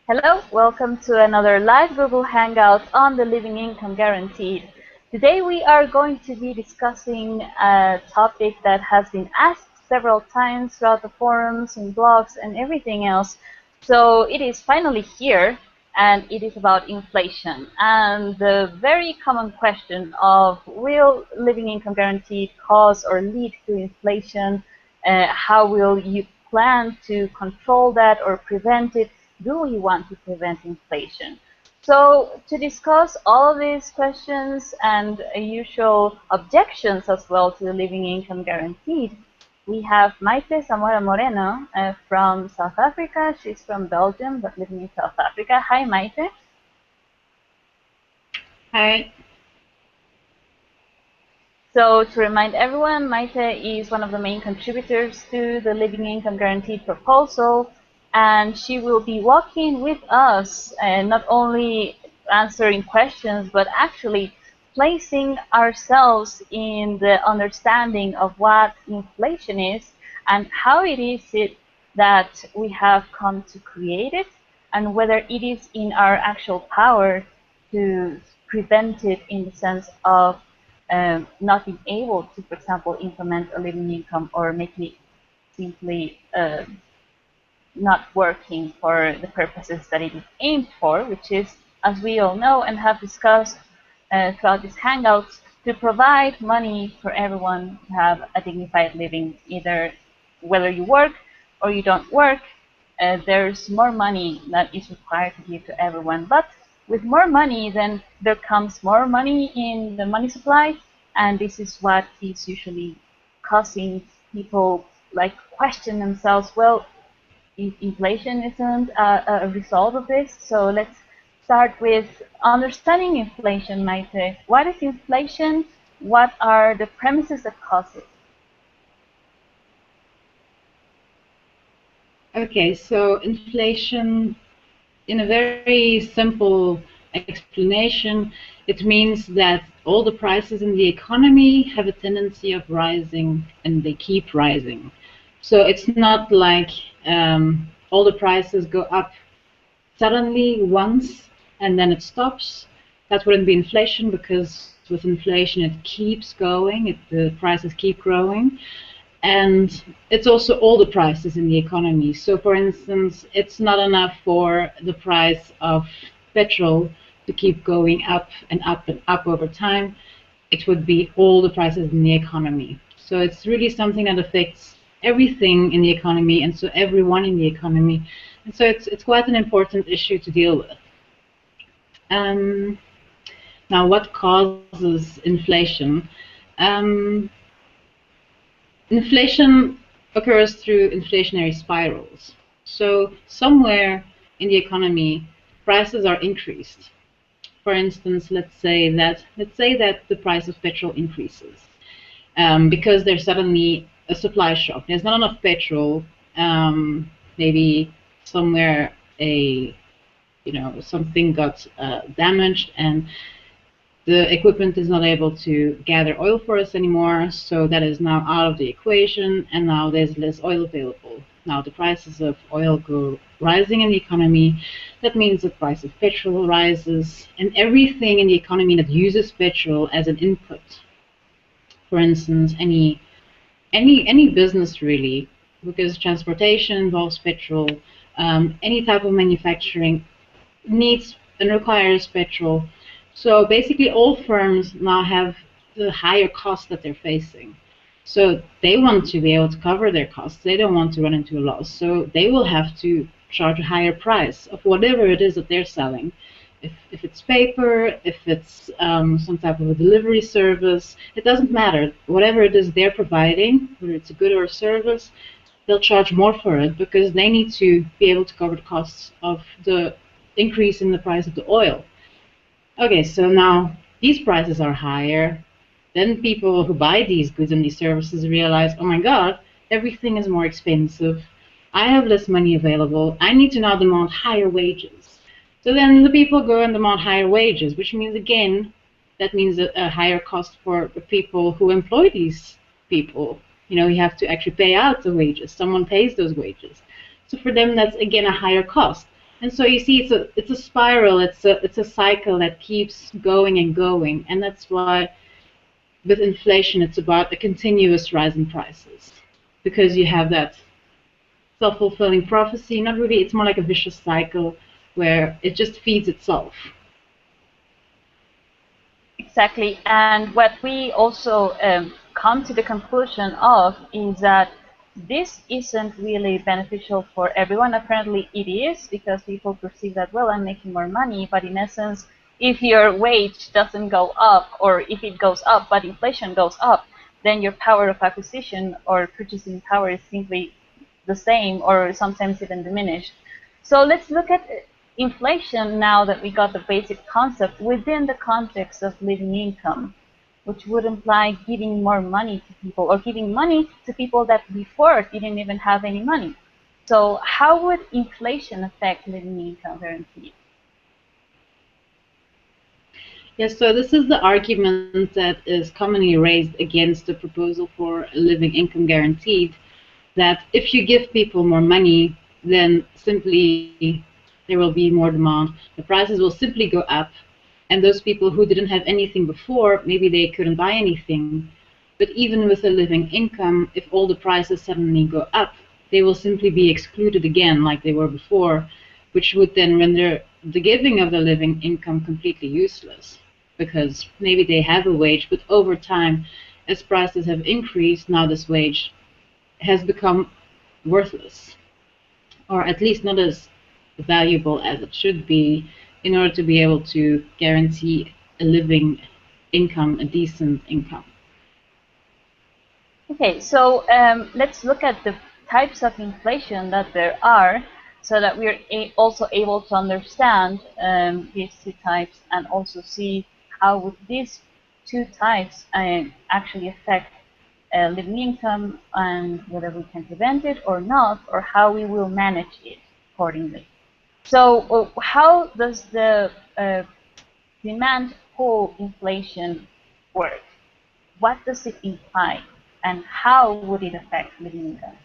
Hello, welcome to another live Google Hangout on the Living Income Guaranteed. Today we are going to be discussing a topic that has been asked several times throughout the forums and blogs and everything else. So it is finally here, and it is about inflation and the very common question of, will Living Income Guaranteed cause or lead to inflation? How will you plan to control that or prevent it? Do we want to prevent inflation? So to discuss all of these questions and usual objections as well to the Living Income Guaranteed, we have Maite Zamora Moreno from South Africa. She's from Belgium but living in South Africa. Hi, Maite. Hi. So to remind everyone, Maite is one of the main contributors to the Living Income Guaranteed proposal, and she will be walking with us and not only answering questions, but actually placing ourselves in the understanding of what inflation is and how it is that we have come to create it, and whether it is in our actual power to prevent it in the sense of not being able to, for example, implement a living income or making it simply not working for the purposes that it is aimed for, which is, as we all know and have discussed throughout these hangouts, to provide money for everyone to have a dignified living, either whether you work or you don't work. There's more money that is required to give to everyone. But with more money, then there comes more money in the money supply, and this is what is usually causing people like question themselves, well, inflation isn't a result of this. So let's start with understanding inflation, Maite. What is inflation? What are the premises that cause it? Okay, so inflation, in a very simple explanation, it means that all the prices in the economy have a tendency of rising, and they keep rising. So it's not like all the prices go up suddenly once and then it stops. That wouldn't be inflation, because with inflation it keeps going, the prices keep growing. And it's also all the prices in the economy. So for instance, it's not enough for the price of petrol to keep going up and up and up over time. It would be all the prices in the economy. So it's really something that affects everything in the economy, and so everyone in the economy. And so it's quite an important issue to deal with. Now, what causes inflation? Inflation occurs through inflationary spirals. So somewhere in the economy, prices are increased. For instance, let's say that the price of petrol increases because there's suddenly a supply shock. There's not enough petrol. Maybe somewhere something got damaged, and the equipment is not able to gather oil for us anymore, so that is now out of the equation, and now there's less oil available. Now the prices of oil go rising in the economy. That means the price of petrol rises, and everything in the economy that uses petrol as an input. For instance, any business really, because transportation involves petrol. Any type of manufacturing needs and requires petrol. So basically all firms now have the higher costs that they're facing. So they want to be able to cover their costs. They don't want to run into a loss. So they will have to charge a higher price of whatever it is that they're selling. If it's paper, if it's some type of a delivery service, it doesn't matter. Whatever it is they're providing, whether it's a good or a service, they'll charge more for it because they need to be able to cover the costs of the increase in the price of the oil. Okay, so now these prices are higher. Then people who buy these goods and these services realize, oh my God, everything is more expensive. I have less money available. I need to now demand higher wages. So then the people go and demand higher wages, which means, again, that means a higher cost for the people who employ these people. You have to actually pay out the wages. Someone pays those wages. So for them, that's, again, a higher cost. And so you see, it's a spiral. It's a cycle that keeps going and going, and that's why with inflation it's about a continuous rise in prices, because you have that self-fulfilling prophecy. Not really. It's more like a vicious cycle where it just feeds itself. Exactly. And what we also come to the conclusion of is that this isn't really beneficial for everyone. Apparently it is, because people perceive that, well, I'm making more money, but in essence, if your wage doesn't go up, or if it goes up but inflation goes up, then your power of acquisition or purchasing power is simply the same, or sometimes even diminished. So let's look at inflation now that we got the basic concept within the context of living income, which would imply giving more money to people, or giving money to people that before didn't even have any money. So how would inflation affect living income guarantee? Yes, so this is the argument that is commonly raised against the proposal for a living income guaranteed, that if you give people more money, then simply there will be more demand, the prices will simply go up, and those people who didn't have anything before, maybe they couldn't buy anything, but even with a living income, if all the prices suddenly go up, they will simply be excluded again like they were before, which would then render the giving of the living income completely useless, because maybe they have a wage, but over time, as prices have increased, now this wage has become worthless, or at least not as valuable as it should be, in order to be able to guarantee a living income, a decent income. Okay, so let's look at the types of inflation that there are, so that we're also able to understand these two types, and also see how would these two types actually affect living income, and whether we can prevent it or not, or how we will manage it accordingly. So how does the demand pull inflation work? What does it imply, and how would it affect living income?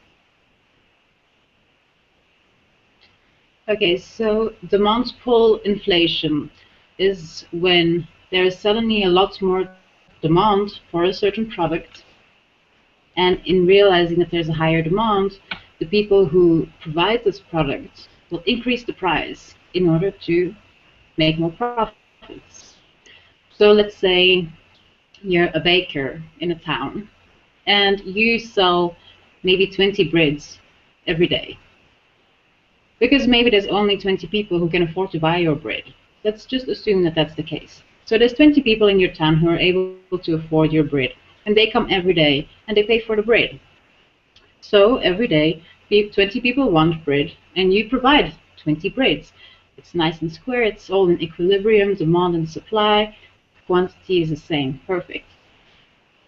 Okay, so demand pull inflation is when there is suddenly a lot more demand for a certain product, and in realizing that there's a higher demand, the people who provide this product will increase the price in order to make more profits. So let's say you're a baker in a town and you sell maybe 20 breads every day, because maybe there's only 20 people who can afford to buy your bread. Let's just assume that that's the case. So there's 20 people in your town who are able to afford your bread, and they come every day and they pay for the bread. So every day 20 people want bread, and you provide 20 breads. It's nice and square, it's all in equilibrium, demand and supply, quantity is the same, perfect.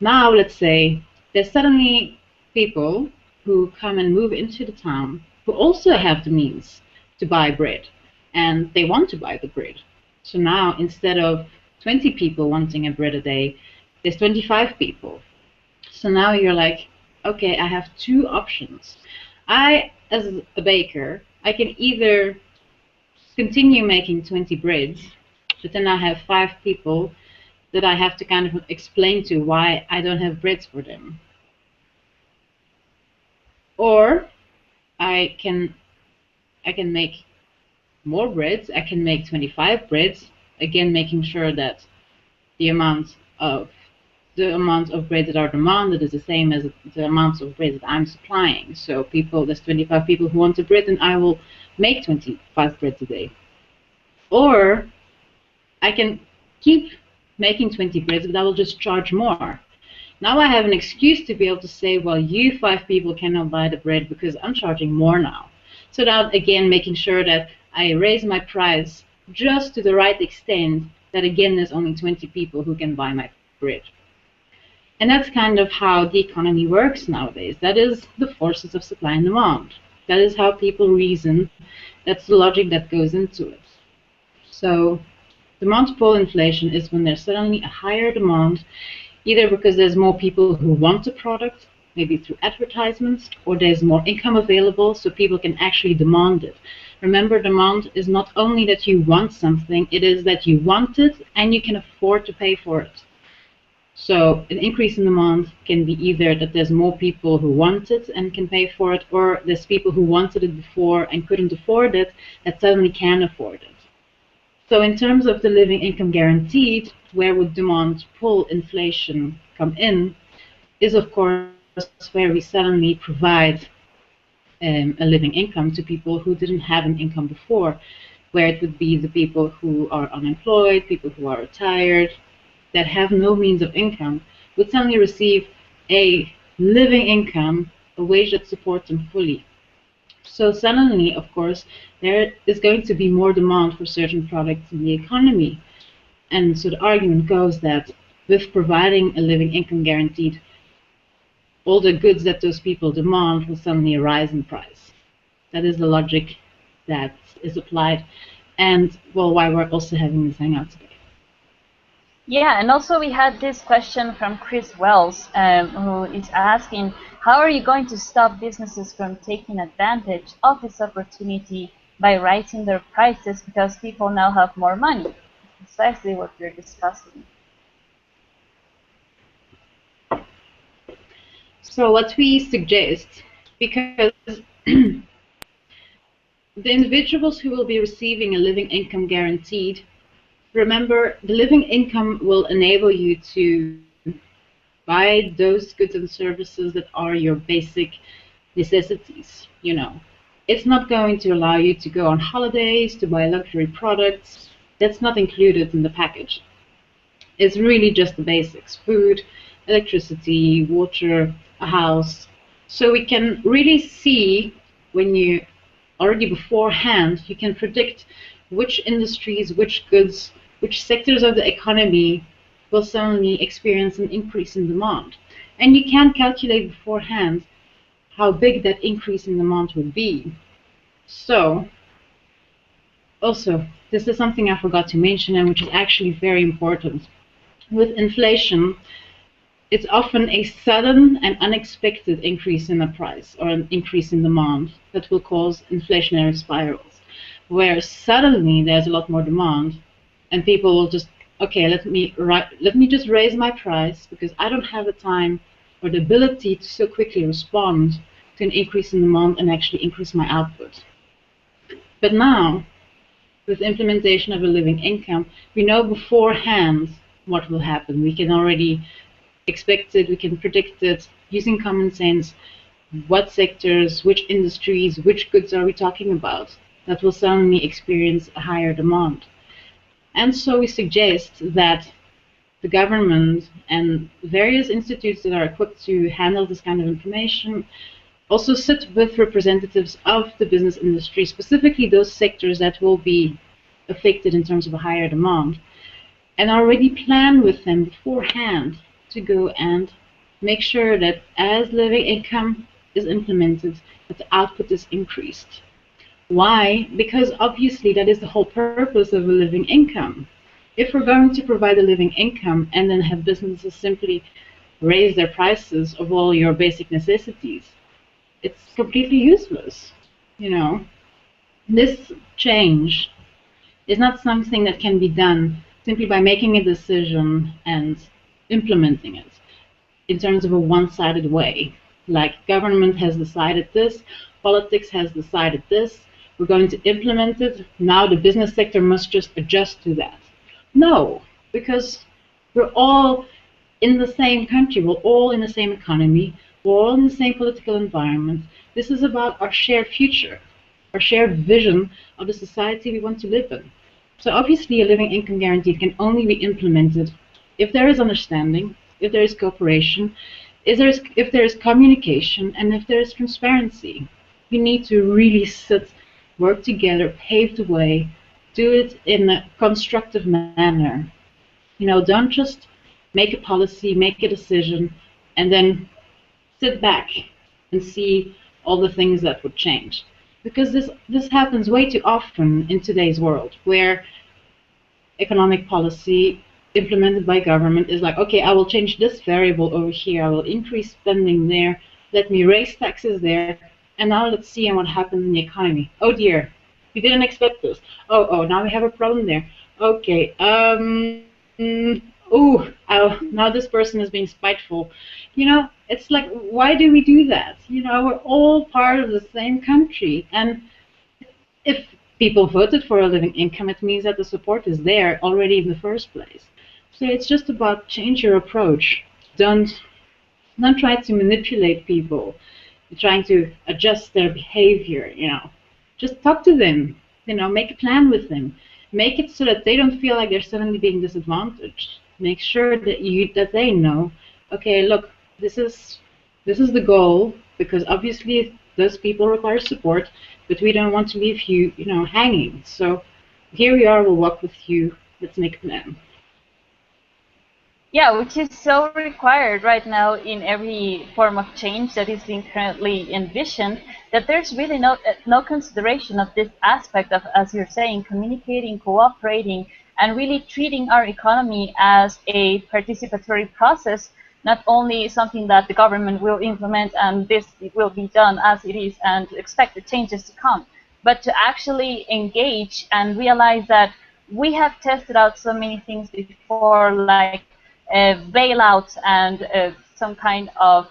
Now let's say there's suddenly people who come and move into the town who also have the means to buy bread, and they want to buy the bread. So now instead of 20 people wanting a bread a day, there's 25 people. So now you're like, okay, I have two options. I, as a baker, I can either continue making 20 breads, but then I have 5 people that I have to kind of explain to why I don't have breads for them. Or I can make more breads. I can make 25 breads, again making sure that the amount of bread that are demanded is the same as the amount of bread that I'm supplying. So there's 25 people who want a bread, and I will make 25 breads a day. Or I can keep making 20 breads, but I will just charge more. Now I have an excuse to be able to say, well, you 5 people cannot buy the bread because I'm charging more now. So now, again, making sure that I raise my price just to the right extent that, again, there's only 20 people who can buy my bread. And that's kind of how the economy works nowadays. That is the forces of supply and demand. That is how people reason. That's the logic that goes into it. So demand pull inflation is when there's suddenly a higher demand, either because there's more people who want the product, maybe through advertisements, or there's more income available so people can actually demand it. Remember, demand is not only that you want something, it is that you want it and you can afford to pay for it. So an increase in demand can be either that there's more people who want it and can pay for it, or there's people who wanted it before and couldn't afford it that suddenly can afford it. So in terms of the living income guaranteed, where would demand pull inflation come in, is of course where we suddenly provide a living income to people who didn't have an income before, where it would be the people who are unemployed, people who are retired, that have no means of income, would suddenly receive a living income, a wage that supports them fully. So suddenly, of course, there is going to be more demand for certain products in the economy. And so the argument goes that with providing a living income guaranteed, all the goods that those people demand will suddenly rise in price. That is the logic that is applied, and well, why we're also having this hangout today. Yeah, and also we had this question from Chris Wells, who is asking, how are you going to stop businesses from taking advantage of this opportunity by raising their prices because people now have more money? Precisely what we're discussing. So what we suggest, because the individuals who will be receiving a living income guaranteed, remember, the living income will enable you to buy those goods and services that are your basic necessities, you know. It's not going to allow you to go on holidays, to buy luxury products. That's not included in the package. It's really just the basics: food, electricity, water, a house. So we can really see, when you already beforehand, you can predict which industries, which goods, which sectors of the economy will suddenly experience an increase in demand. And you can calculate beforehand how big that increase in demand will be. So, also, this is something I forgot to mention, and which is actually very important. With inflation, it's often a sudden and unexpected increase in the price or an increase in demand that will cause inflationary spirals, where suddenly there's a lot more demand and people will just, okay, let me just raise my price because I don't have the time or the ability to so quickly respond to an increase in demand and actually increase my output. But now, with implementation of a living income, we know beforehand what will happen. We can already expect it, we can predict it using common sense. What sectors, which industries, which goods are we talking about that will suddenly experience a higher demand? And so we suggest that the government and various institutes that are equipped to handle this kind of information also sit with representatives of the business industry, specifically those sectors that will be affected in terms of a higher demand, and already plan with them beforehand to go and make sure that as living income is implemented, that the output is increased. Why? Because obviously that is the whole purpose of a living income. If we're going to provide a living income and then have businesses simply raise their prices of all your basic necessities, it's completely useless. You know, this change is not something that can be done simply by making a decision and implementing it in terms of a one-sided way. Like, government has decided this, politics has decided this, we're going to implement it, now the business sector must just adjust to that. No, because we're all in the same country, we're all in the same economy, we're all in the same political environment. This is about our shared future, our shared vision of the society we want to live in. So obviously a living income guarantee can only be implemented if there is understanding, if there is cooperation, if there is communication, and if there is transparency. We need to really sit, work together, pave the way, do it in a constructive manner. You know, don't just make a policy, make a decision, and then sit back and see all the things that would change. Because this happens way too often in today's world, where economic policy implemented by government is like, okay, I will change this variable over here, I will increase spending there, let me raise taxes there, and now let's see what happens in the economy. Oh dear, we didn't expect this. Oh, now we have a problem there. Okay, now this person is being spiteful. It's like, why do we do that? We're all part of the same country, and if people voted for a living income, it means that the support is there already in the first place. So it's just about change your approach. Don't try to manipulate people. You're trying to adjust their behavior. Just talk to them. Make a plan with them. Make it so that they don't feel like they're suddenly being disadvantaged. Make sure that they know, okay, look, this is the goal, because obviously those people require support, but we don't want to leave you hanging. So here we are, we'll walk with you. Let's make a plan. Yeah, which is so required right now in every form of change that is being currently envisioned, that there's really no consideration of this aspect of, as you're saying, communicating, cooperating, and really treating our economy as a participatory process, not only something that the government will implement and this will be done as it is and expect the changes to come, but to actually engage and realize that we have tested out so many things before, like bailouts and some kind of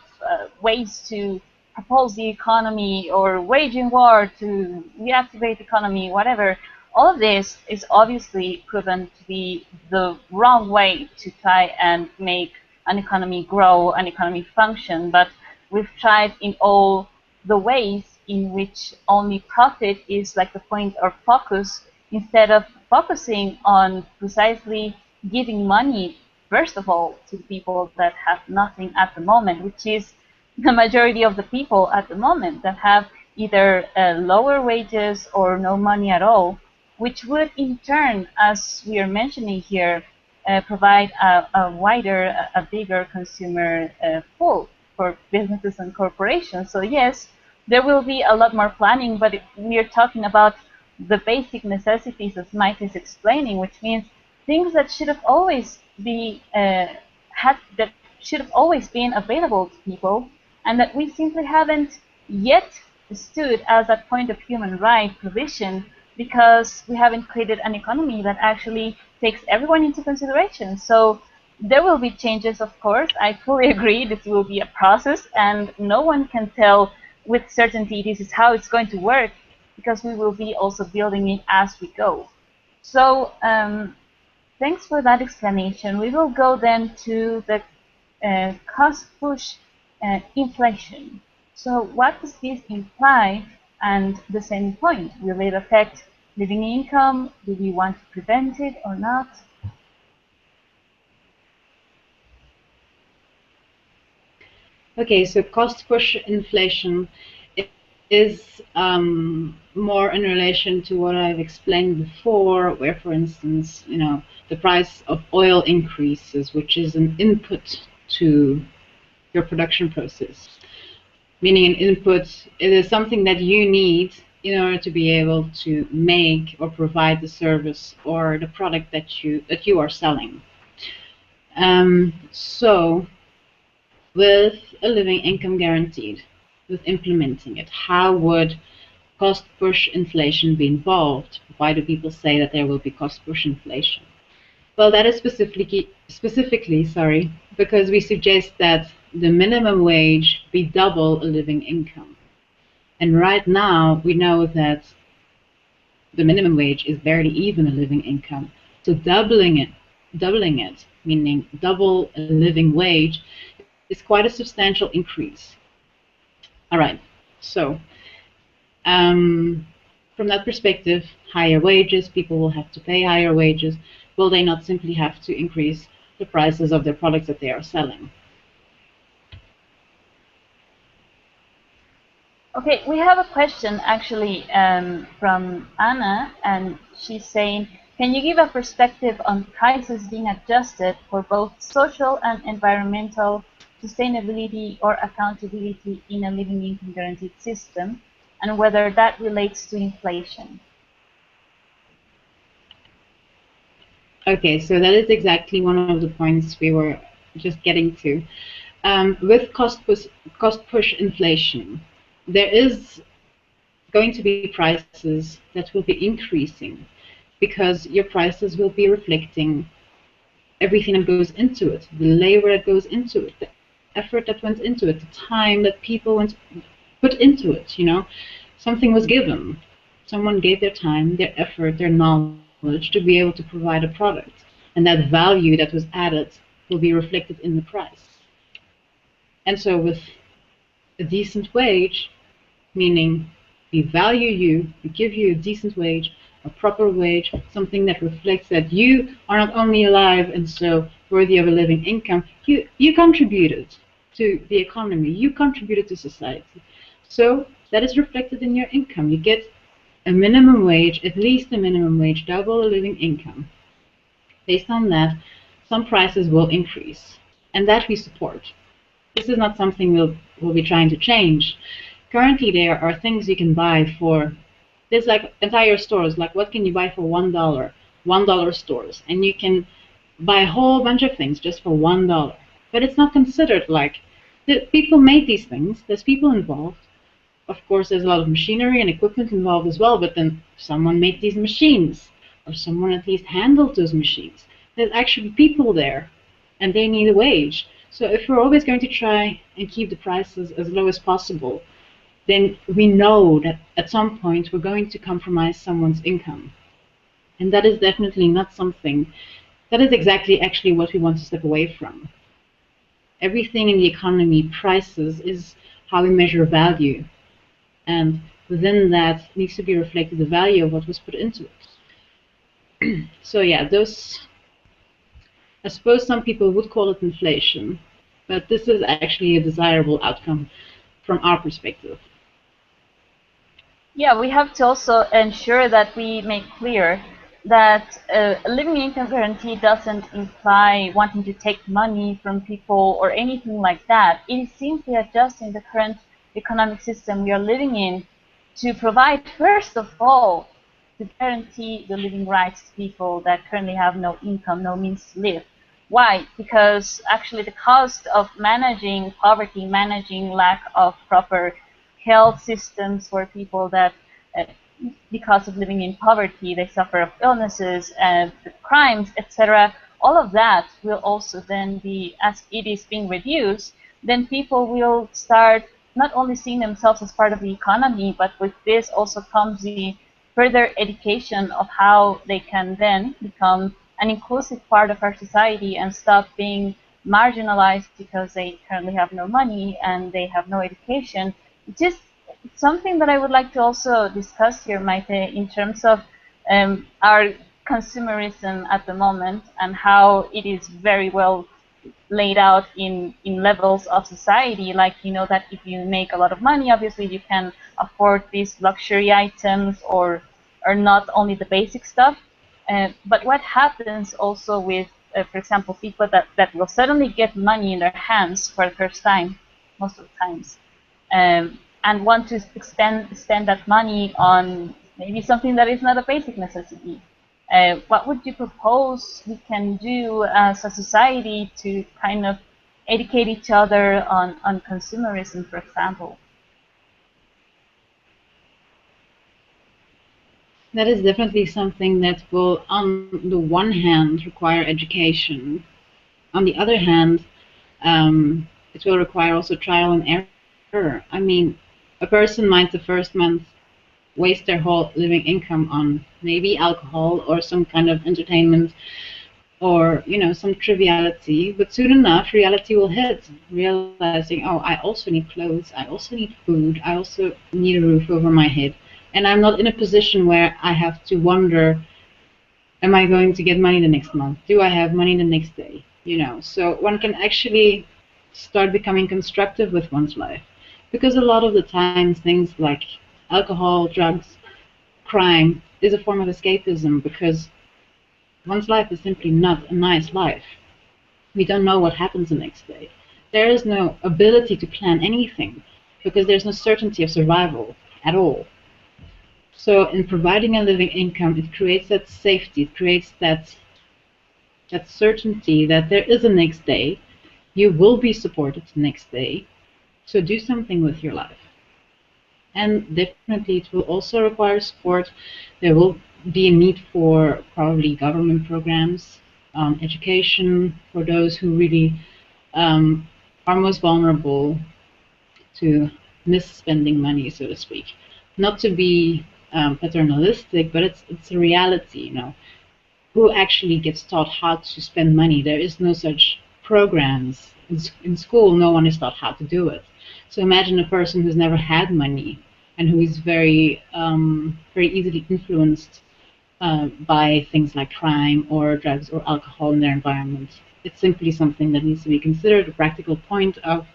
ways to propose the economy or waging war to reactivate the economy, whatever. All of this is obviously proven to be the wrong way to try and make an economy grow, an economy function. But we've tried in all the ways in which only profit is like the point or focus, instead of focusing on precisely giving money, first of all, to people that have nothing at the moment, which is the majority of the people at the moment that have either lower wages or no money at all, which would in turn, as we are mentioning here, provide a wider, a bigger consumer pool for businesses and corporations. So yes, there will be a lot more planning, but if we are talking about the basic necessities, as Mike is explaining, which means things that should have always be that should have always been available to people, and that we simply haven't yet stood as that point of human right provision, because we haven't created an economy that actually takes everyone into consideration. So there will be changes, of course. I fully agree. This will be a process, and no one can tell with certainty this is how it's going to work, because we will be also building it as we go. So thanks for that explanation. We will go then to the cost push inflation. So what does this imply? And the same point, will it affect living income? Do we want to prevent it or not? Okay, so cost push inflation is more in relation to what I've explained before, where, for instance, the price of oil increases, which is an input to your production process. Meaning an input, it is something that you need in order to be able to make or provide the service or the product that you are selling. So with a living income guaranteed, with implementing it, how would cost push inflation be involved? Why do people say that there will be cost push inflation? Well, that is specifically, because we suggest that the minimum wage be double a living income. And right now, we know that the minimum wage is barely even a living income. So doubling it, meaning double a living wage, is quite a substantial increase. All right, so from that perspective, higher wages, people will have to pay higher wages. Will they not simply have to increase the prices of their products that they are selling? Okay, we have a question actually from Anna, and she's saying, can you give a perspective on prices being adjusted for both social and environmental sustainability or accountability in a living income guaranteed system, and whether that relates to inflation? Okay, so that is exactly one of the points we were just getting to. With cost push inflation, there is going to be prices that will be increasing because your prices will be reflecting everything that goes into it, the labor that goes into it, the effort that went into it, the time that people put into it, you know. Something was given. Someone gave their time, their effort, their knowledge to be able to provide a product. And that value that was added will be reflected in the price. And so with a decent wage, meaning we value you, we give you a decent wage, a proper wage, something that reflects that you are not only alive and so worthy of a living income, you contributed to the economy, you contributed to society. So that is reflected in your income. You get a minimum wage, at least a minimum wage, double a living income. Based on that, some prices will increase, and that we support. This is not something we'll be trying to change. Currently, there are things you can buy for. There's like entire stores. Like, what can you buy for $1? $1 stores, and you can buy a whole bunch of things just for $1. But it's not considered like the people made these things. There's people involved. Of course, there's a lot of machinery and equipment involved as well. But then someone made these machines, or someone at least handled those machines. There's actually people there, and they need a wage. So if we're always going to try and keep the prices as low as possible, then we know that at some point we're going to compromise someone's income. And that is definitely not something, that is exactly actually what we want to step away from. Everything in the economy, prices, is how we measure value. And within that needs to be reflected the value of what was put into it. So yeah, those, I suppose some people would call it inflation, but this is actually a desirable outcome from our perspective. Yeah, we have to also ensure that we make clear that a living income guarantee doesn't imply wanting to take money from people or anything like that. It is simply adjusting the current economic system we are living in to provide, first of all, to guarantee the living rights to people that currently have no income, no means to live. Why? Because actually the cost of managing poverty, managing lack of proper health systems for people that, because of living in poverty, they suffer of illnesses and crimes, etc. All of that will also then be, as it is being reduced, then people will start not only seeing themselves as part of the economy, but with this also comes the further education of how they can then become an inclusive part of our society and stop being marginalized because they currently have no money and they have no education. Just something that I would like to also discuss here, Maite, in terms of our consumerism at the moment and how it is very well laid out in levels of society. Like, you know, that if you make a lot of money, obviously you can afford these luxury items or not only the basic stuff. But what happens also with, for example, people that will suddenly get money in their hands for the first time, most of the times, and want to spend that money on maybe something that is not a basic necessity. What would you propose we can do as a society to kind of educate each other on consumerism, for example? That is definitely something that will, on the one hand, require education. On the other hand, it will require also trial and error. I mean, a person might the first month waste their whole living income on maybe alcohol or some kind of entertainment or, you know, some triviality, but soon enough reality will hit, realizing, oh, I also need clothes, I also need food, I also need a roof over my head, and I'm not in a position where I have to wonder, am I going to get money the next month, do I have money the next day, you know. So one can actually start becoming constructive with one's life, because a lot of the times things like alcohol, drugs, crime is a form of escapism, because one's life is simply not a nice life. We don't know what happens the next day. There is no ability to plan anything because there's no certainty of survival at all. So in providing a living income, it creates that safety, it creates that that certainty that there is a next day, you will be supported the next day, so do something with your life. And definitely it will also require support. There will be a need for probably government programs, education for those who really are most vulnerable to misspending money, so to speak. Not to be paternalistic, but it's a reality, you know. Who actually gets taught how to spend money? There is no such programs in school. No one is taught how to do it. So imagine a person who's never had money and who is very easily influenced by things like crime or drugs or alcohol in their environment. It's simply something that needs to be considered. A practical point of,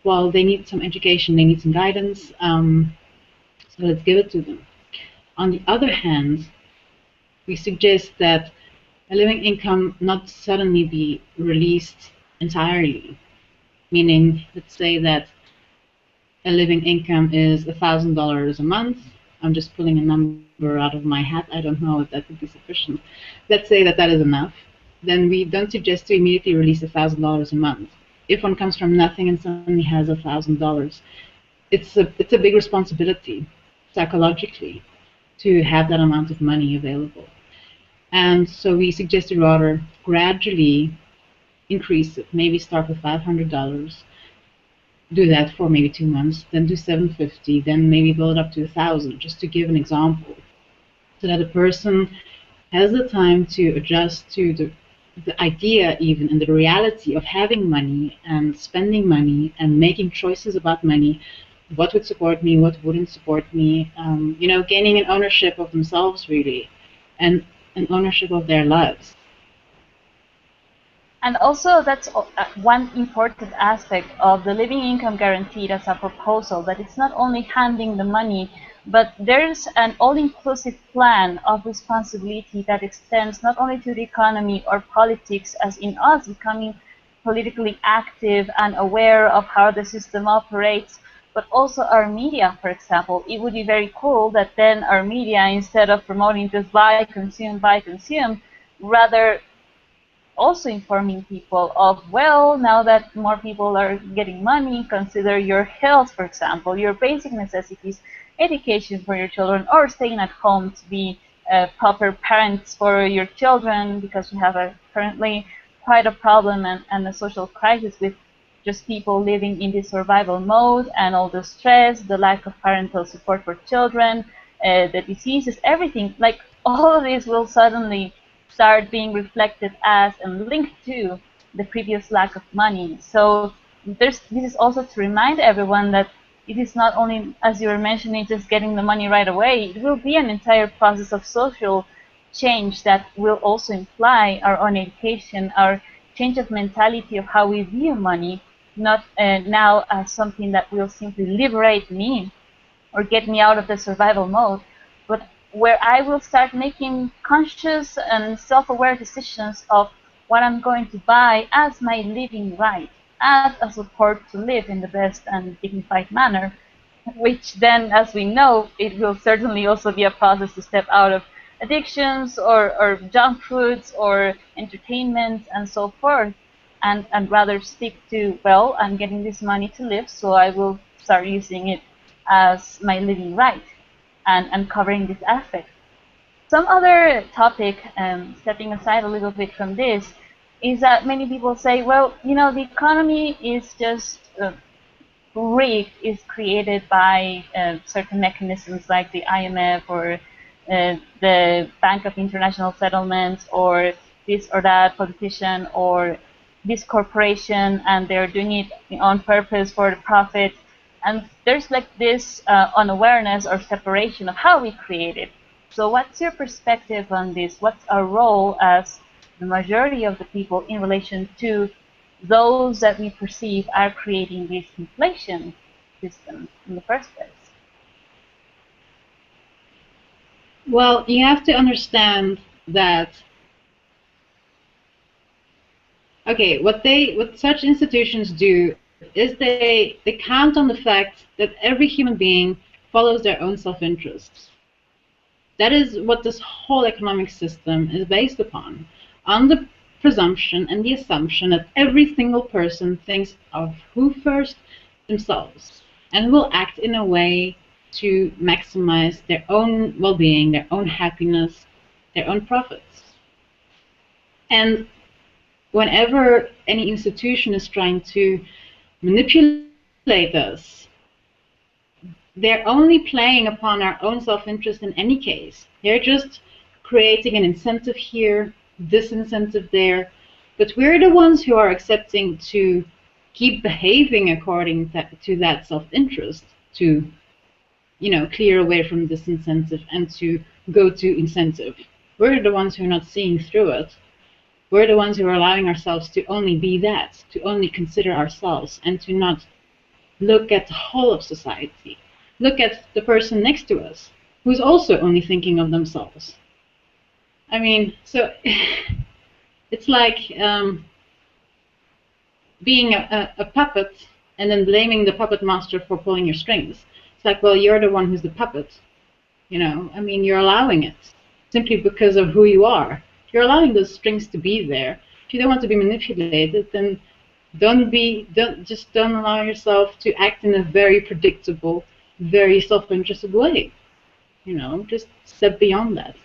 well, they need some education, they need some guidance, so let's give it to them. On the other hand, we suggest that a living income not suddenly be released entirely, meaning, let's say that a living income is $1,000 a month. I'm just pulling a number out of my hat. I don't know if that would be sufficient. Let's say that that is enough. Then we don't suggest to immediately release $1,000 a month. If one comes from nothing and suddenly has $1,000, it's a big responsibility psychologically to have that amount of money available. And so we suggest to rather gradually increase it. Maybe start with $500, do that for maybe 2 months, then do 750, then maybe build up to 1,000, just to give an example, so that a person has the time to adjust to the idea even and the reality of having money and spending money and making choices about money. What would support me? What wouldn't support me? You know, gaining an ownership of themselves really, and an ownership of their lives. And also, that's one important aspect of the living income guarantee as a proposal, that it's not only handing the money, but there's an all-inclusive plan of responsibility that extends not only to the economy or politics, as in us becoming politically active and aware of how the system operates, but also our media, for example. It would be very cool that then our media, instead of promoting just buy, consume, rather also informing people of, well, now that more people are getting money, consider your health, for example, your basic necessities, education for your children, or staying at home to be proper parents for your children, because we have currently quite a problem and a social crisis with just people living in this survival mode, and all the stress, the lack of parental support for children, the diseases, everything. Like, all of this will suddenly start being reflected as and linked to the previous lack of money. So this is also to remind everyone that it is not only, as you were mentioning, just getting the money right away. It will be an entire process of social change that will also imply our own education, our change of mentality of how we view money, not now as something that will simply liberate me or get me out of the survival mode, but where I will start making conscious and self-aware decisions of what I'm going to buy as my living right, as a support to live in the best and dignified manner, which then, as we know, it will certainly also be a process to step out of addictions or junk foods or entertainment and so forth, and rather stick to, well, I'm getting this money to live, so I will start using it as my living right, and covering this aspect. Some other topic, stepping aside a little bit from this, is that many people say, well, you know, the economy is just rigged, is created by certain mechanisms like the IMF or the Bank of International Settlements, or this or that politician or this corporation, and they're doing it on purpose for the profit. And there's like this unawareness or separation of how we create it. So what's your perspective on this? What's our role as the majority of the people in relation to those that we perceive are creating this inflation system in the first place? Well, you have to understand that, okay, what such institutions do is they count on the fact that every human being follows their own self-interest. That is what this whole economic system is based upon, on the presumption and the assumption that every single person thinks of who first? Themselves, and will act in a way to maximize their own well-being, their own happiness, their own profits. And whenever any institution is trying to manipulate us, they're only playing upon our own self-interest in any case. They're just creating an incentive here, disincentive there, but we're the ones who are accepting to keep behaving according to that self-interest, to, you know, clear away from disincentive and to go to incentive. We're the ones who are not seeing through it. We're the ones who are allowing ourselves to only be that, to only consider ourselves, and to not look at the whole of society. Look at the person next to us, who's also only thinking of themselves. I mean, so it's like being a puppet and then blaming the puppet master for pulling your strings. It's like, well, you're the one who's the puppet. You know, I mean, you're allowing it simply because of who you are. You're allowing those strings to be there. If you don't want to be manipulated, then don't allow yourself to act in a very predictable, very self-interested way. You know, just step beyond that.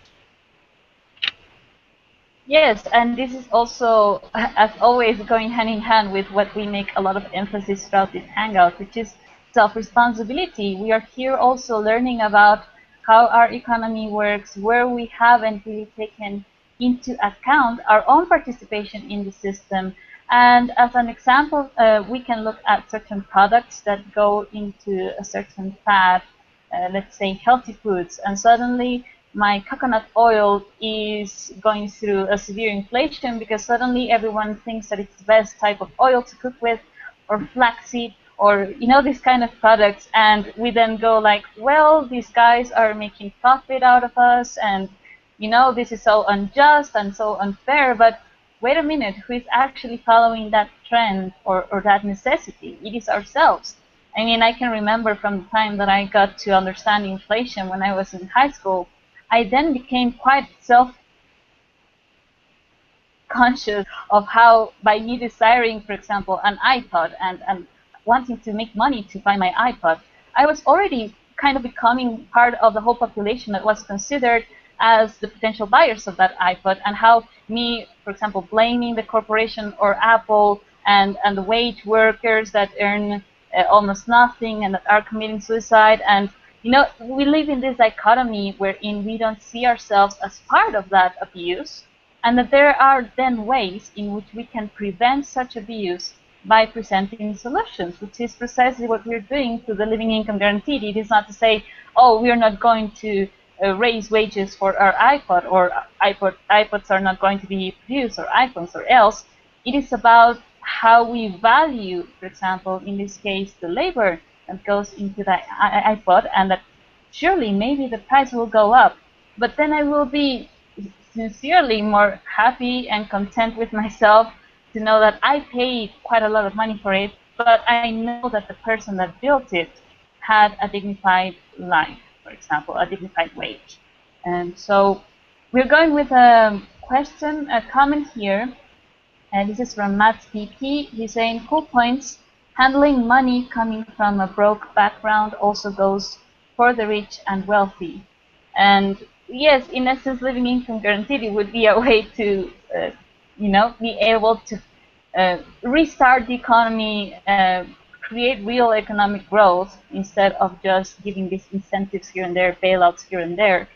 Yes, and this is also, as always, going hand in hand with what we make a lot of emphasis throughout this hangout, which is self-responsibility. We are here also learning about how our economy works, where we haven't really taken into account our own participation in the system. And as an example, we can look at certain products that go into a certain fad, let's say healthy foods, and suddenly my coconut oil is going through a severe inflation because suddenly everyone thinks that it's the best type of oil to cook with, or flaxseed, or, you know, these kind of products. And we then go like, well, these guys are making profit out of us, and, you know, this is so unjust and so unfair. But wait a minute, who is actually following that trend or that necessity? It is ourselves. I mean, I can remember from the time that I got to understand inflation when I was in high school, I then became quite self-conscious of how, by me desiring, for example, an iPod and wanting to make money to buy my iPod, I was already kind of becoming part of the whole population that was considered as the potential buyers of that iPod, and how me, for example, blaming the corporation or Apple and the wage workers that earn almost nothing and that are committing suicide. And you know, we live in this dichotomy wherein we don't see ourselves as part of that abuse, and that there are then ways in which we can prevent such abuse by presenting solutions, which is precisely what we're doing through the Living Income Guarantee. It is not to say, oh, we're not going to raise wages for our iPod, or iPods are not going to be produced, or iPhones, or else. It is about how we value, for example, in this case, the labor that goes into that iPod, and that surely maybe the price will go up, but then I will be sincerely more happy and content with myself to know that I paid quite a lot of money for it, but I know that the person that built it had a dignified life, for example, a dignified wage. And so we're going with a question, a comment here, and this is from Matt PP. He's saying, cool points. Handling money coming from a broke background also goes for the rich and wealthy. And yes, in essence, living income guaranteed would be a way to, you know, be able to restart the economy, create real economic growth instead of just giving these incentives here and there, bailouts here and there,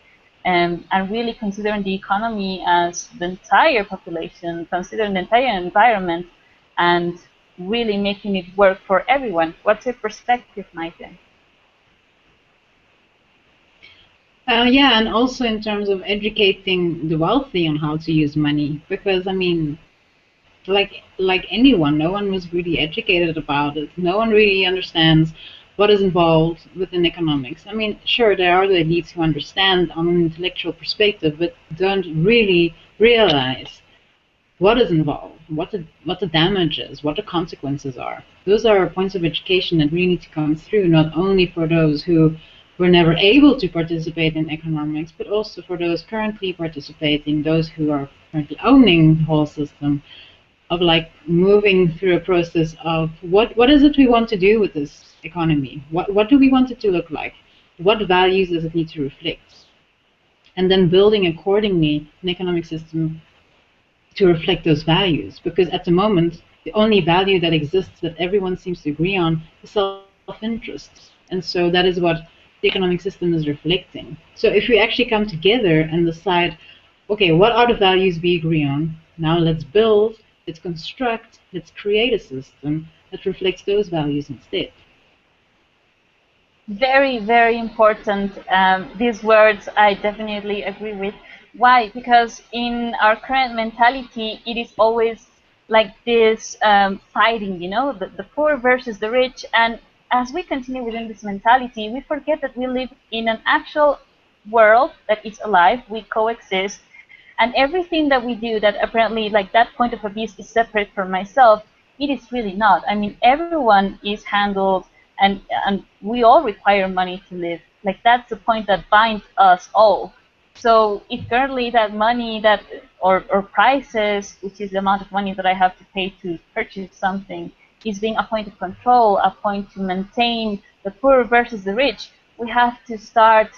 and really considering the economy as the entire population, considering the entire environment, and really making it work for everyone. What's your perspective, Maite? Yeah, and also in terms of educating the wealthy on how to use money, because I mean, like anyone, no one was really educated about it. No one really understands what is involved within economics. I mean, sure, there are the elites who understand on an intellectual perspective, but don't really realize what is involved, what the damage is, what the consequences are. Those are points of education that really need to come through, not only for those who were never able to participate in economics, but also for those currently participating, those who are currently owning the whole system, of like moving through a process of what is it we want to do with this economy? What do we want it to look like? What values does it need to reflect? And then building accordingly an economic system to reflect those values. Because at the moment, the only value that exists that everyone seems to agree on is self-interest. And so that is what the economic system is reflecting. So if we actually come together and decide, okay, what are the values we agree on? Now let's build, let's construct, let's create a system that reflects those values instead. Very, very important. These words I definitely agree with. Why? Because in our current mentality, it is always like this fighting, you know, the poor versus the rich. And as we continue within this mentality, we forget that we live in an actual world that is alive. We coexist. And everything that we do that apparently, like that point of abuse is separate from myself, it is really not. I mean, everyone is handled, and we all require money to live. Like that's the point that binds us all. So if currently that money that or prices, which is the amount of money that I have to pay to purchase something, is being a point of control, a point to maintain the poor versus the rich, we have to start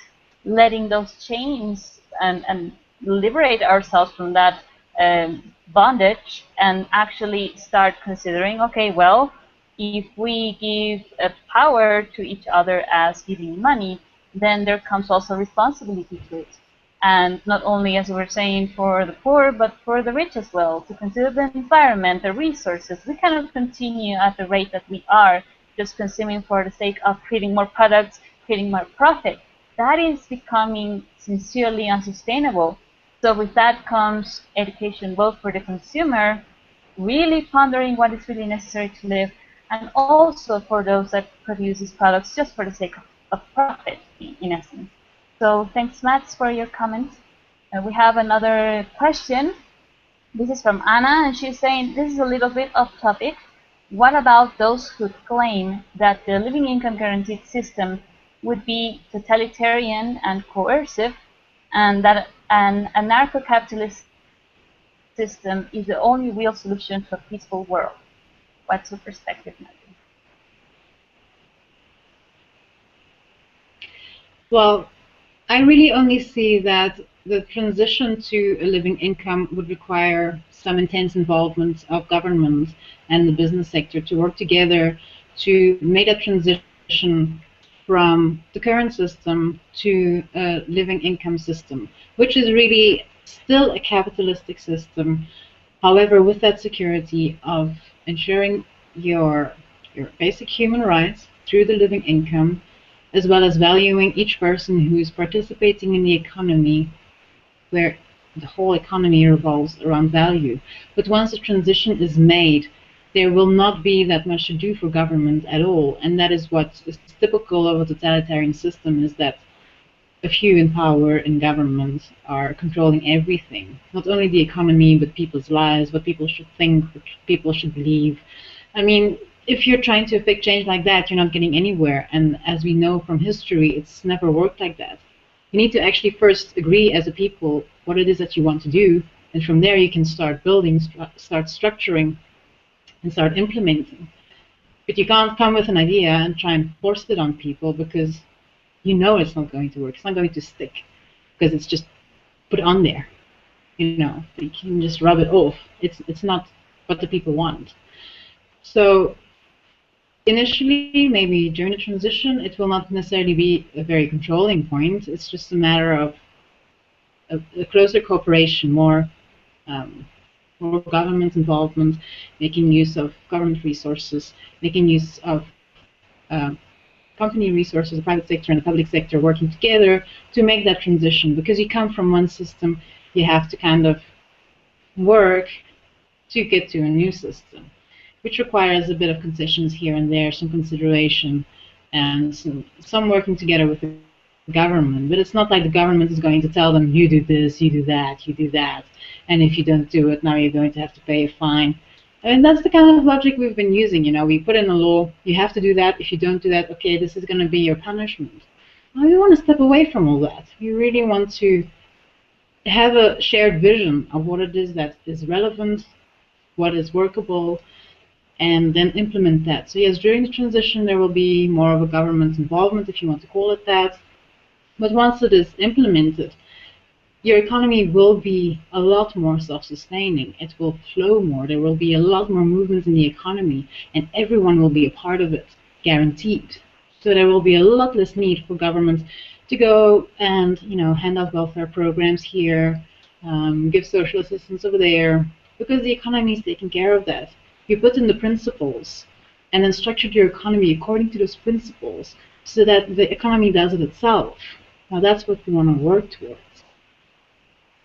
letting those chains and liberate ourselves from that bondage and actually start considering, okay, well, if we give power to each other as giving money, then there comes also responsibility to it. And not only, as we were saying, for the poor, but for the rich as well, to consider the environment, the resources. We cannot continue at the rate that we are, just consuming for the sake of creating more products, creating more profit. That is becoming sincerely unsustainable. So with that comes education, both for the consumer, really pondering what is really necessary to live, and also for those that produce these products just for the sake of profit, in essence. So thanks, Mats, for your comment. We have another question. This is from Anna, and she's saying, this is a little bit off topic. What about those who claim that the living income guaranteed system would be totalitarian and coercive, and that an anarcho-capitalist system is the only real solution to a peaceful world? What's your perspective, Maite? Well, I really only see that the transition to a living income would require some intense involvement of government and the business sector to work together to make a transition from the current system to a living income system, which is really still a capitalistic system. However, with that security of ensuring your basic human rights through the living income, as well as valuing each person who is participating in the economy, where the whole economy revolves around value. But once a transition is made, there will not be that much to do for government at all. And that is what is typical of a totalitarian system, is that a few in power in government are controlling everything, not only the economy, but people's lives, what people should think, what people should believe. I mean, if you're trying to affect change like that, you're not getting anywhere. And as we know from history, it's never worked like that. You need to actually first agree as a people what it is that you want to do, and from there you can start building, start structuring, and start implementing. But you can't come with an idea and try and force it on people, because you know it's not going to work. It's not going to stick, because it's just put on there. You know, you can just rub it off. It's not what the people want. So initially, maybe during the transition, it will not necessarily be a very controlling point. It's just a matter of a closer cooperation, more government involvement, making use of government resources, making use of company resources, the private sector and the public sector working together to make that transition. Because you come from one system, you have to kind of work to get to a new system, which requires a bit of concessions here and there, some consideration, and some working together with the government. But it's not like the government is going to tell them, you do this, you do that, you do that, and if you don't do it, now you're going to have to pay a fine. I mean, that's the kind of logic we've been using. You know, we put in a law, you have to do that. If you don't do that, okay, this is going to be your punishment. Now we want to step away from all that. We really want to have a shared vision of what it is that is relevant, what is workable, and then implement that. So yes, during the transition there will be more of a government involvement, if you want to call it that. But once it is implemented, your economy will be a lot more self-sustaining. It will flow more. There will be a lot more movement in the economy, and everyone will be a part of it, guaranteed. So there will be a lot less need for government to go and hand out welfare programs here, give social assistance over there, because the economy is taking care of that. You put in the principles, and then structured your economy according to those principles, so that the economy does it itself. Now that's what we want to work towards.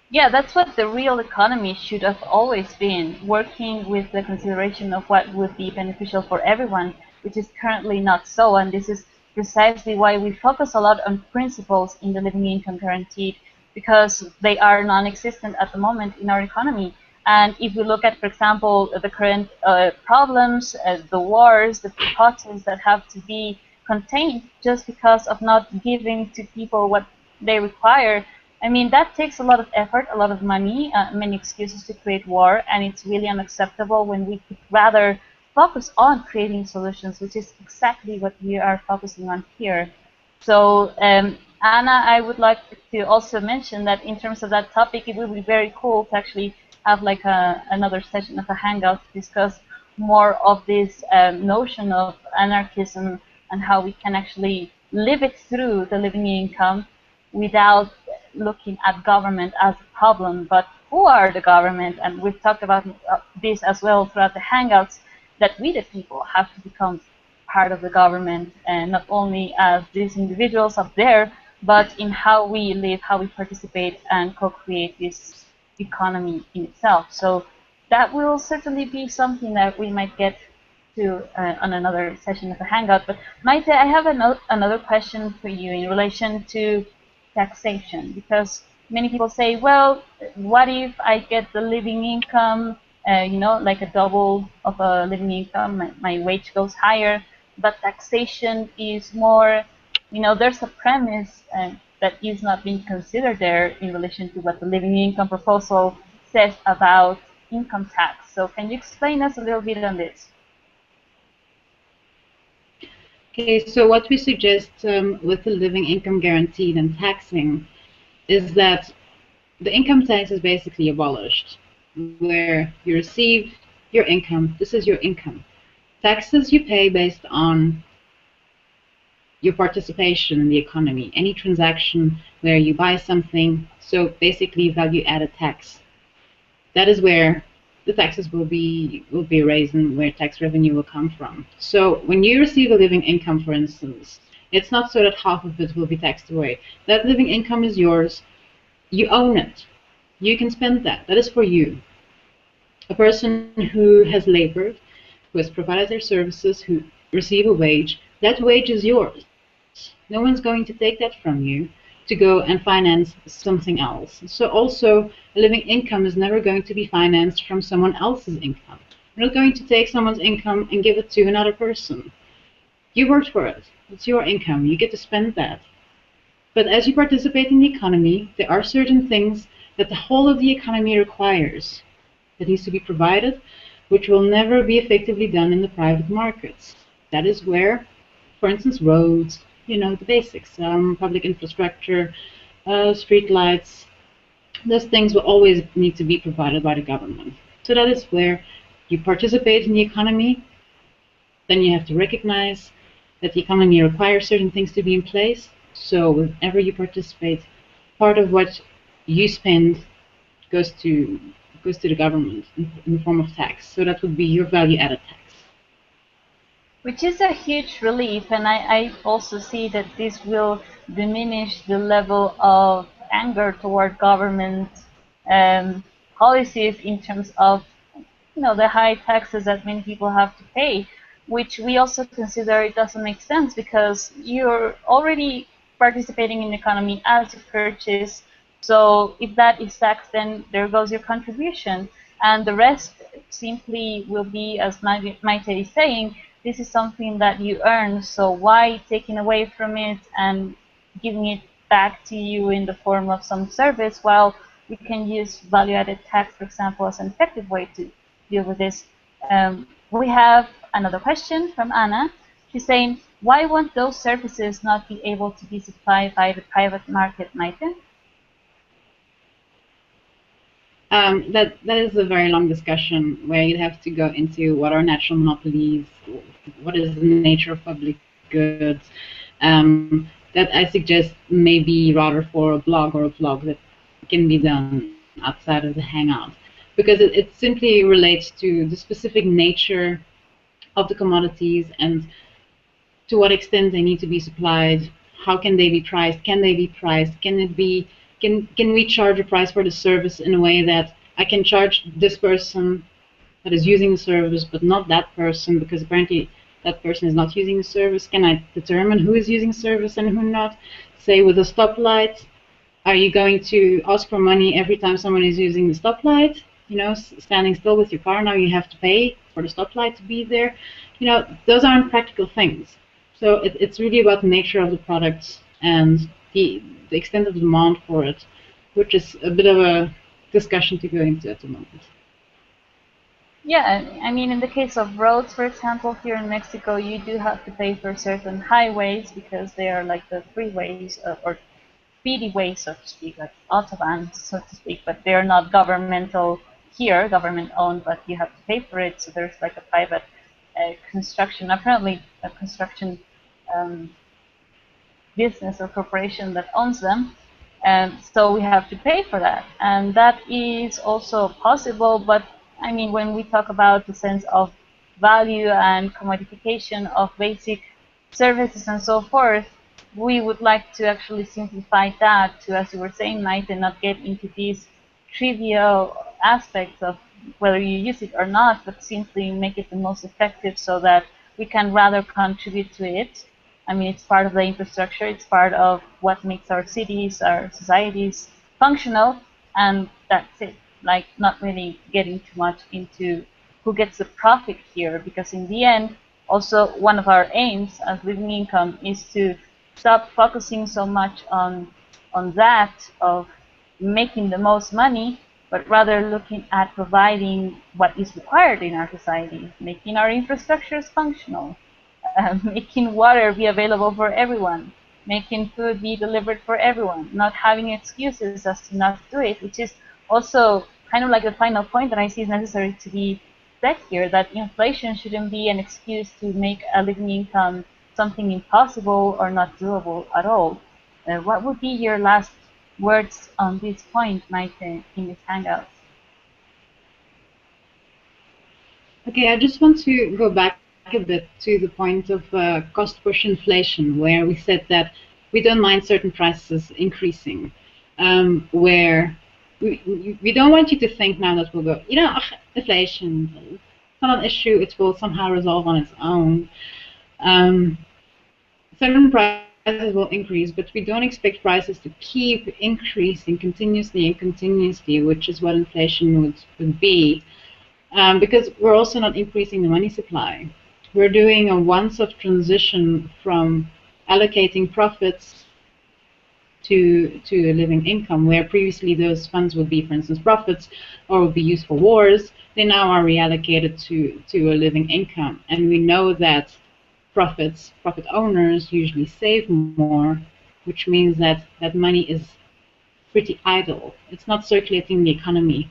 Yeah, that's what the real economy should have always been, working with the consideration of what would be beneficial for everyone, which is currently not so. And this is precisely why we focus a lot on principles in the living income guaranteed, because they are non-existent at the moment in our economy. And if we look at, for example, the current problems, the wars, the protests that have to be contained just because of not giving to people what they require, I mean, that takes a lot of effort, a lot of money, many excuses to create war, and it's really unacceptable when we could rather focus on creating solutions, which is exactly what we are focusing on here. So, Anna, I would like to also mention that in terms of that topic, it would be very cool to actually have like another session of a hangout to discuss more of this notion of anarchism and how we can actually live it through the living income without looking at government as a problem, but who are the government? And we've talked about this as well throughout the Hangouts, that we, the people, have to become part of the government, and not only as these individuals up there, but in how we live, how we participate, and co-create this economy in itself. So that will certainly be something that we might get to on another session of the Hangout. But Maite, I have another question for you in relation to taxation, because many people say, well, what if I get the living income, like a double of a living income, my wage goes higher, but taxation is more, there's a premise that is not being considered there in relation to what the living income proposal says about income tax. So can you explain us a little bit on this? Okay, so what we suggest with the living income guaranteed and taxing is that the income tax is basically abolished, where you receive your income, this is your income. Taxes you pay based on your participation in the economy, any transaction where you buy something, so basically value added tax. That is where the taxes will be raised and where tax revenue will come from. So when you receive a living income, for instance, it's not so that half of it will be taxed away. That living income is yours. You own it. You can spend that. That is for you. A person who has labored, who has provided their services, who receive a wage, that wage is yours. No one's going to take that from you to go and finance something else. So also, a living income is never going to be financed from someone else's income. You're not going to take someone's income and give it to another person. You worked for it. It's your income. You get to spend that. But as you participate in the economy, there are certain things that the whole of the economy requires that needs to be provided, which will never be effectively done in the private markets. That is where, for instance, roads, the basics, public infrastructure, street lights, those things will always need to be provided by the government. So that is where you participate in the economy, then you have to recognize that the economy requires certain things to be in place. So whenever you participate, part of what you spend goes to the government in the form of tax. So that would be your value added tax. Which is a huge relief, and I also see that this will diminish the level of anger toward government policies in terms of the high taxes that many people have to pay, which we also consider it doesn't make sense because you're already participating in the economy as a purchase. So if that is taxed, then there goes your contribution, and the rest simply will be, as Maite is saying, this is something that you earn. So why taking away from it and giving it back to you in the form of some service while we can use value-added tax, for example, as an effective way to deal with this. We have another question from Anna. She's saying, why won't those services not be able to be supplied by the private market, Maite? That is a very long discussion where you'd have to go into what are natural monopolies, what is the nature of public goods. That I suggest maybe rather for a blog or a vlog that can be done outside of the hangout, because it simply relates to the specific nature of the commodities and to what extent they need to be supplied. How can they be priced? Can they be priced? Can we charge a price for the service in a way that I can charge this person that is using the service, but not that person, because apparently that person is not using the service? Can I determine who is using the service and who not? Say with a stoplight, are you going to ask for money every time someone is using the stoplight? You know, standing still with your car, now you have to pay for the stoplight to be there. You know, those aren't practical things. So it's really about the nature of the product and the extent of the demand for it, which is a bit of a discussion to go into at the moment. Yeah, I mean, in the case of roads, for example, here in Mexico, you do have to pay for certain highways because they are like the freeways or speedy ways, so to speak, like autobahns, so to speak, but they are not governmental here, government owned, but you have to pay for it. So there's like a private construction, apparently a construction business or corporation that owns them. And so we have to pay for that. And that is also possible, but I mean, when we talk about the sense of value and commodification of basic services and so forth, we would like to actually simplify that to, as you were saying, Maite, and not get into these trivial aspects of whether you use it or not, but simply make it the most effective so that we can rather contribute to it. I mean, it's part of the infrastructure, it's part of what makes our cities, our societies functional, and that's it. Like, not really getting too much into who gets the profit here, because in the end, also one of our aims as living income is to stop focusing so much on that of making the most money, but rather looking at providing what is required in our society, making our infrastructures functional, making water be available for everyone, making food be delivered for everyone, not having excuses as to not do it, which is also kind of like the final point that I see is necessary to be said here, that inflation shouldn't be an excuse to make a living income something impossible or not doable at all. What would be your last words on this point, Maite, in this hangout? Okay, I just want to go back a bit to the point of cost push inflation, where we said that we don't mind certain prices increasing, where we don't want you to think now that we'll go, inflation, it's not an issue, it will somehow resolve on its own. Certain prices will increase, but we don't expect prices to keep increasing continuously and continuously, which is what inflation would be. Because we're also not increasing the money supply. We're doing a once-off transition from allocating profits to a living income, where previously those funds would be, for instance, profits, or would be used for wars. They now are reallocated to a living income. And we know that profit owners usually save more, which means that that money is pretty idle. It's not circulating in the economy.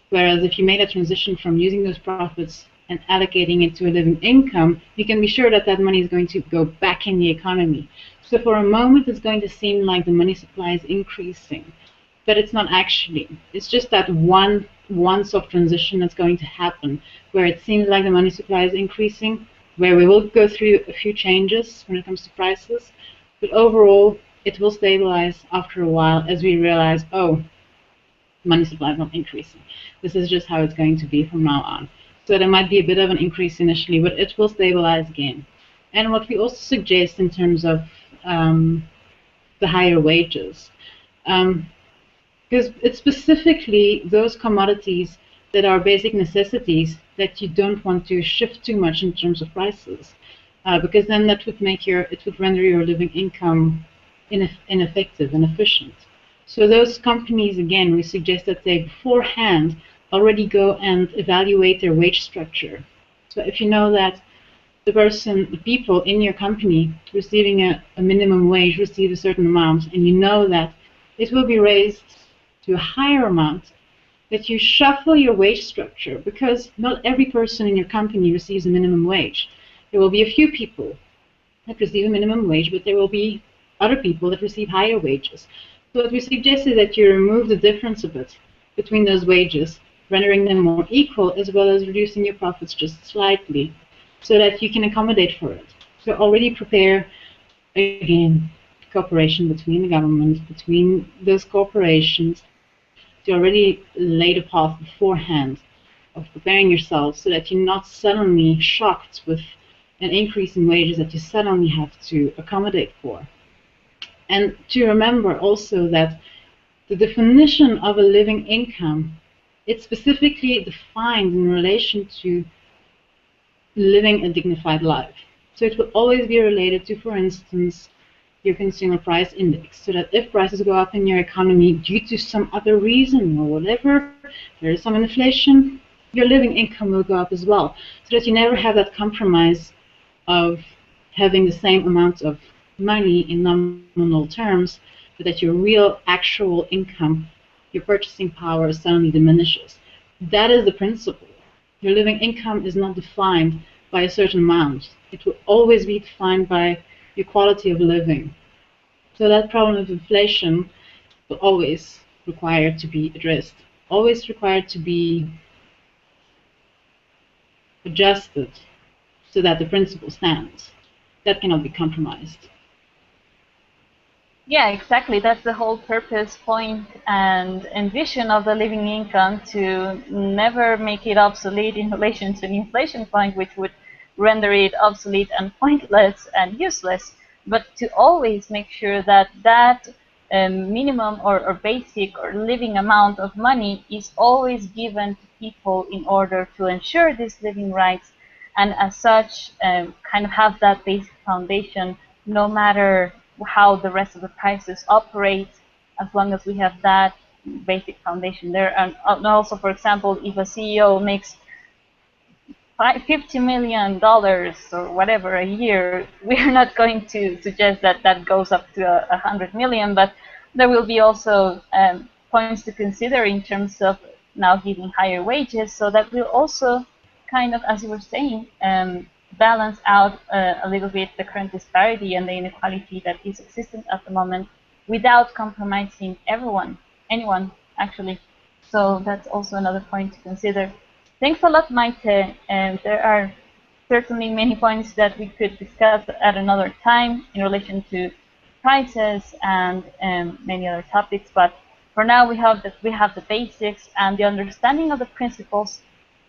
Whereas if you made a transition from using those profits and allocating it to a living income, you can be sure that that money is going to go back in the economy. So for a moment, it's going to seem like the money supply is increasing, but it's not actually. It's just that once-off transition that's going to happen, where it seems like the money supply is increasing, where we will go through a few changes when it comes to prices, but overall, it will stabilize after a while as we realize, oh, money supply is not increasing. This is just how it's going to be from now on. So there might be a bit of an increase initially, but it will stabilize again. And what we also suggest in terms of the higher wages, because it's specifically those commodities that are basic necessities that you don't want to shift too much in terms of prices, because then that would render your living income ineffective, inefficient. So those companies, again, we suggest that they beforehand already go and evaluate their wage structure. So if you know that the people in your company receiving a minimum wage receive a certain amount, and you know that it will be raised to a higher amount, that you shuffle your wage structure, because not every person in your company receives a minimum wage. There will be a few people that receive a minimum wage, but there will be other people that receive higher wages. So what we suggest is that you remove the difference a bit between those wages, rendering them more equal, as well as reducing your profits just slightly, so that you can accommodate for it. So already prepare, again, cooperation between the government, between those corporations, to already lay the path beforehand of preparing yourself, so that you're not suddenly shocked with an increase in wages that you suddenly have to accommodate for. And to remember also that the definition of a living income, it's specifically defined in relation to living a dignified life. So it will always be related to, for instance, your consumer price index, so that if prices go up in your economy due to some other reason or whatever, there is some inflation, your living income will go up as well, so that you never have that compromise of having the same amount of money in nominal terms, but that your real actual income, your purchasing power suddenly diminishes. That is the principle. Your living income is not defined by a certain amount. It will always be defined by your quality of living. So that problem of inflation will always require to be addressed, always required to be adjusted, so that the principle stands. That cannot be compromised. Yeah, exactly. That's the whole purpose, point, and vision of the living income, to never make it obsolete in relation to an inflation point, which would render it obsolete and pointless and useless, but to always make sure that that minimum or basic or living amount of money is always given to people in order to ensure these living rights, and as such kind of have that basic foundation, no matter how the rest of the prices operate, as long as we have that basic foundation there. And also, for example, if a CEO makes $50 million or whatever a year, we're not going to suggest that that goes up to 100 million, but there will be also points to consider in terms of now giving higher wages, so that will also kind of, as you were saying, balance out a little bit the current disparity and the inequality that is existent at the moment, without compromising anyone actually. So that's also another point to consider. Thanks a lot, Maite. And there are certainly many points that we could discuss at another time in relation to prices and many other topics. But for now, we have the basics and the understanding of the principles.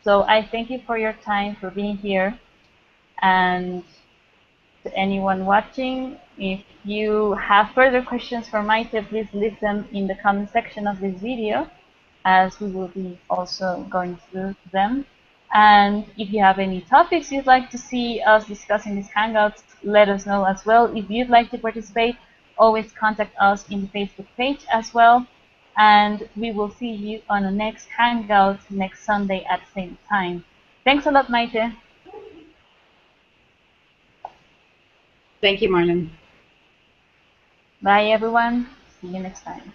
So I thank you for your time, for being here. And to anyone watching, if you have further questions for Maite, please leave them in the comment section of this video, as we will be also going through them. And if you have any topics you'd like to see us discuss in these hangouts, let us know as well. If you'd like to participate, always contact us in the Facebook page as well. And we will see you on the next hangout next Sunday at the same time. Thanks a lot, Maite. Thank you, Marlen. Bye, everyone. See you next time.